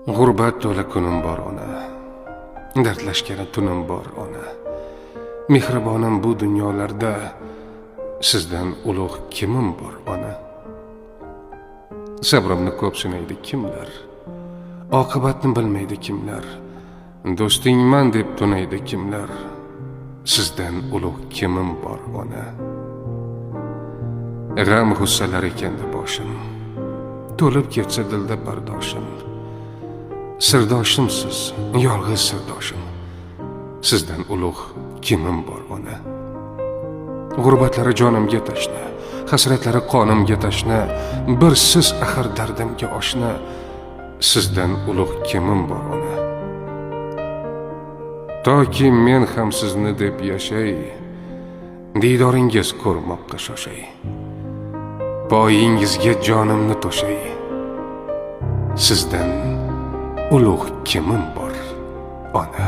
G'urbat to'la kunim bor ona, dardlashgani tunim bor ona. Mehribonim bu dunyolarda sizdan ulug' kimim bor ona. Sabrimni ko'p sinaydi kimlar, oqibatni bilmaydi kimlar. Do'stingman deb tunaydi kimlar, sizdan ulug' kimim bor ona. G'am g'ussalar ekanda boshim, to'lib ketsa dilda bardoshim. Sirdoshimsiz, yolg'iz sirdoshim, sizdan ulug' kimim bor ona. G'urbatlari jonimga tashna, hasratlari qonimga tashna, bir siz axir dardimga oshna, sizdan ulug' kimim bor ona. Toki men ham sizni deb yashay, diydoringiz ko'rmoqqa shoshay, poyingizga jonimni to'shay, sizdan ulug' kimim bor ona.